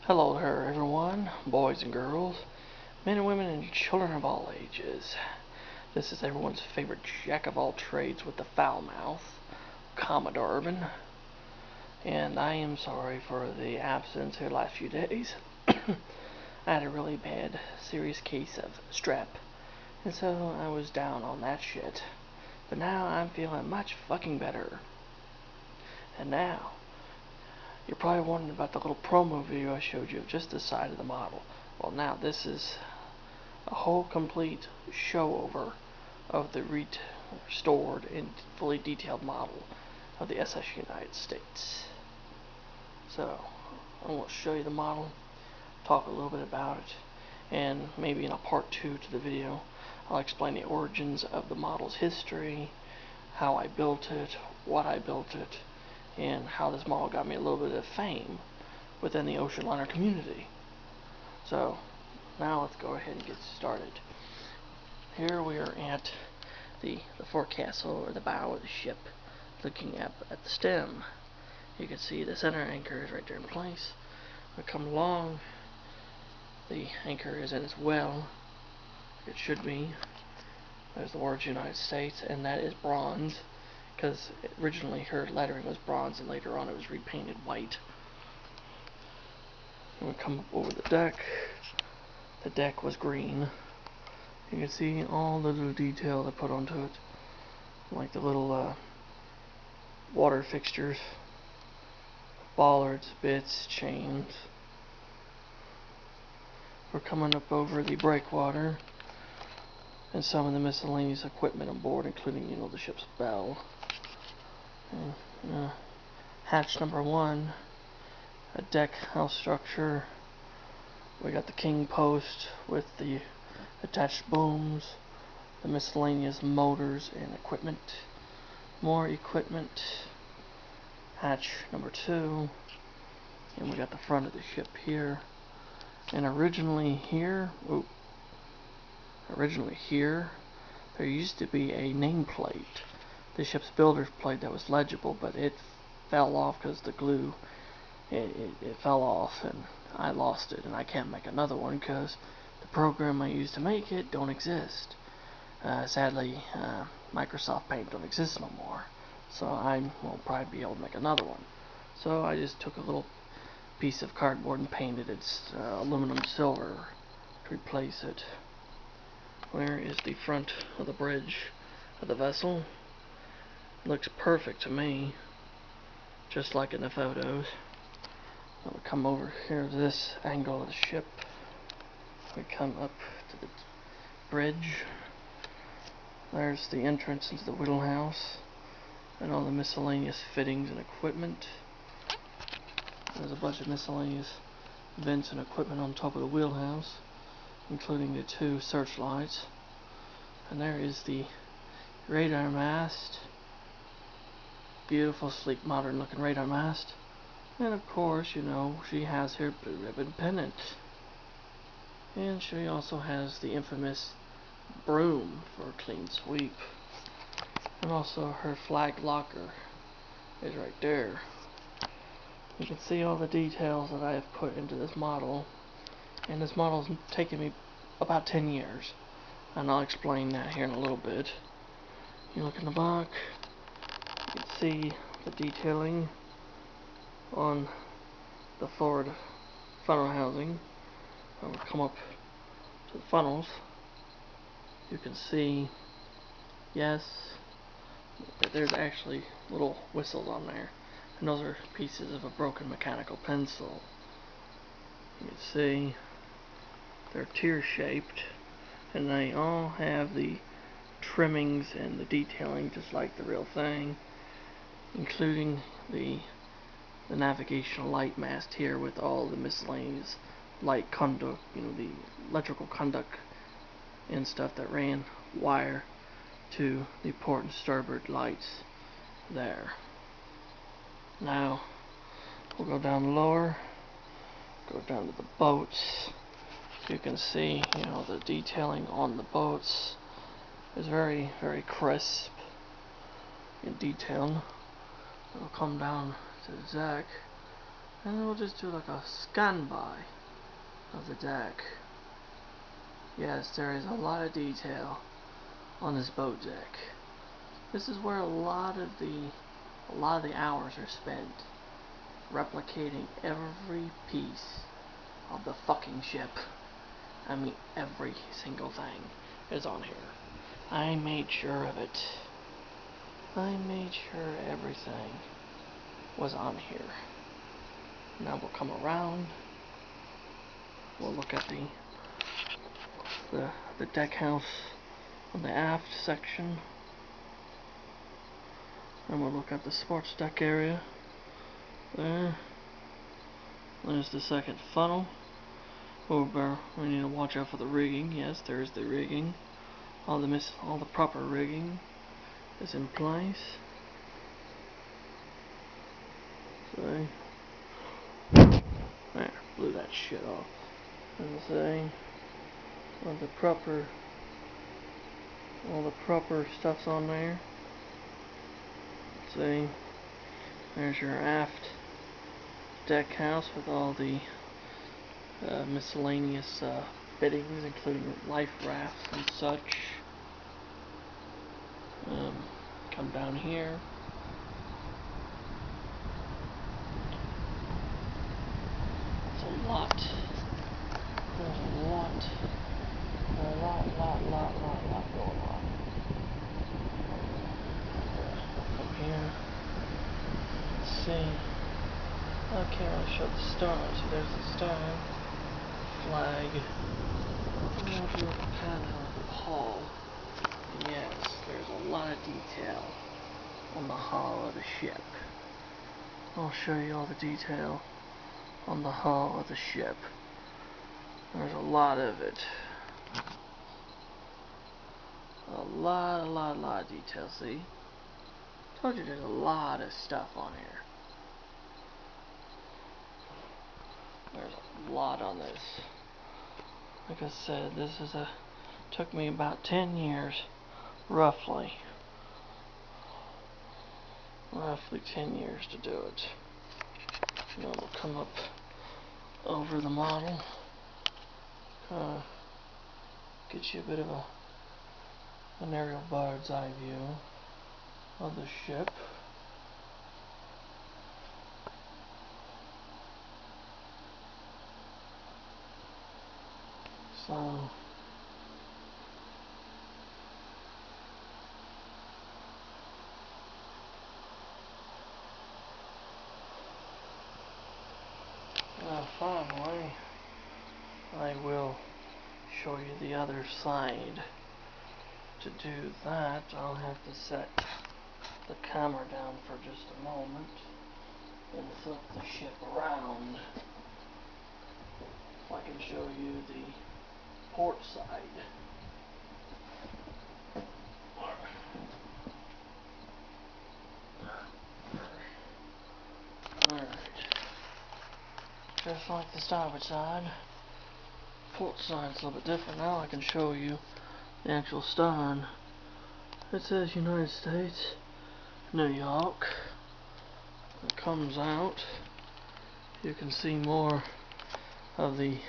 Hello there, everyone, boys and girls, men and women, and children of all ages. This is everyone's favorite jack of all trades with the foul mouth, Commodore Urban, and I am sorry for the absence here the last few days. I had a really bad, serious case of strep, and so I was down on that shit. But now I'm feeling much fucking better. And now, you're probably wondering about the little promo video I showed you of just the side of the model. Well, now this is a whole complete show over of the restored and fully detailed model of the SS United States. So, I'm going to show you the model, talk a little bit about it, and maybe in a part 2 to the video, I'll explain the origins of the model's history, how I built it, what I built it, and how this model got me a little bit of fame within the ocean liner community. So, now let's go ahead and get started. Here we are at the forecastle, or the bow of the ship, looking up at the stem. You can see the center anchor is right there in place. We come along, the anchor is in its well. It should be. There's the words United States, and that is bronze, because originally her lettering was bronze and later on it was repainted white. And we come up over the deck. The deck was green. You can see all the little detail I put onto it, like the little water fixtures, bollards, bits, chains. We're coming up over the breakwater and some of the miscellaneous equipment on board, including, the ship's bell. And, hatch number 1, a deck house structure. We got the king post with the attached booms, the miscellaneous motors and equipment, more equipment. Hatch number 2, and we got the front of the ship here. And originally here, there used to be a nameplate, the ship's builder's plate, that was legible, but it fell off because the glue, it fell off, and I lost it, and I can't make another one because the program I used to make it don't exist. Sadly, Microsoft Paint don't exist no more, so I won't probably be able to make another one. So I just took a little piece of cardboard and painted its aluminum silver to replace it. Where is the front of the bridge of the vessel? Looks perfect to me, just like in the photos. We'll come over here to this angle of the ship. We come up to the bridge. There's the entrance into the wheelhouse and all the miscellaneous fittings and equipment. There's a bunch of miscellaneous vents and equipment on top of the wheelhouse, including the 2 searchlights. And there is the radar mast. Beautiful, sleek, modern looking radar mast. And of course, she has her blue ribbon pennant. And she also has the infamous broom for a clean sweep. And also her flag locker is right there. You can see all the details that I have put into this model. And this model's taken me about 10 years. And I'll explain that here in a little bit. You look in the back, you can see the detailing on the forward funnel housing. When we come up to the funnels, you can see, yes, there's actually little whistles on there. And those are pieces of a broken mechanical pencil. You can see they're tear-shaped, and they all have the trimmings and the detailing just like the real thing, including the navigational light mast here with all the miscellaneous light conduct, the electrical conduct and stuff that ran wire to the port and starboard lights there. Now we'll go down lower, go down to the boats. You can see, the detailing on the boats is very, very crisp and detailed. We'll come down to the deck, And then we'll just do like a scan by of the deck. Yes, there is a lot of detail on this boat deck. This is where a lot of the hours are spent replicating every piece of the fucking ship. I mean, every single thing is on here. I made sure of it. I made sure everything was on here. Now we'll come around. We'll look at the deck house on the aft section. And we'll look at the sports deck area. There. There's the second funnel. Over, we need to watch out for the rigging. Yes, there's the rigging. All the proper rigging is in place. So, there, blew that shit off. And say, all the proper stuff's on there. See, there's your aft deck house with all the miscellaneous fittings, including life rafts and such. Come down here. It's a lot. There's a lot going on. Come here. Let's see. I can't really show the stars. So there's the star flag. I'm going to do a pan out of the hull. Yes, there's a lot of detail on the hull of the ship. I'll show you all the detail on the hull of the ship. There's a lot of it. A lot of detail, see? Told you there's a lot of stuff on here. There's a lot on this. Like I said, took me about 10 years, roughly 10 years to do it. Now we'll come up over the model, get you a bit of an aerial bird's eye view of the ship. So, now finally, I will show you the other side. To do that, I'll have to set the camera down for just a moment and flip the ship around so I can show you the port side. Alright. Just like the starboard side, port side's a little bit different. Now I can show you the actual stern. It says United States, New York. It comes out. You can see more of the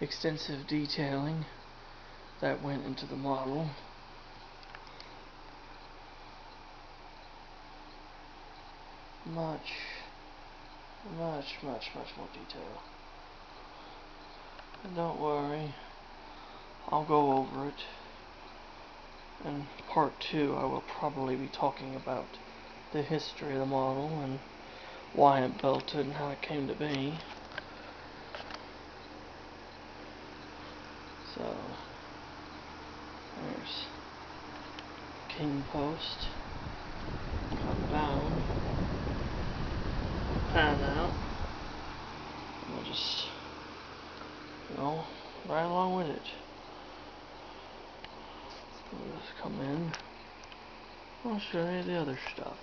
extensive detailing that went into the model. Much more detail. And don't worry, I'll go over it. In part 2, I will probably be talking about the history of the model and why I built it and how it came to be. So, there's king post. Come down. Pan out. And we'll just, right along with it. We'll just come in. I'll show you the other stuff.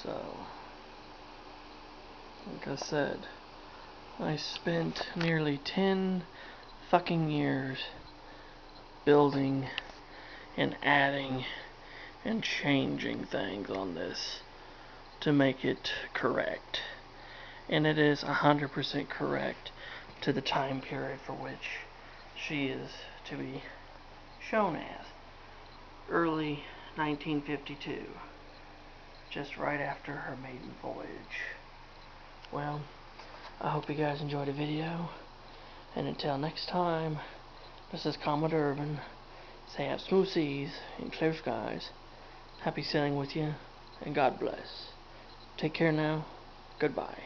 So, like I said, I spent nearly 10 fucking years building and adding and changing things on this to make it correct. And it is 100% correct to the time period for which she is to be shown as. Early 1952. Just right after her maiden voyage. Well, I hope you guys enjoyed the video. And until next time, this is Commodore Urban. Say have smooth seas and clear skies. Happy sailing with you, and God bless. Take care now. Goodbye.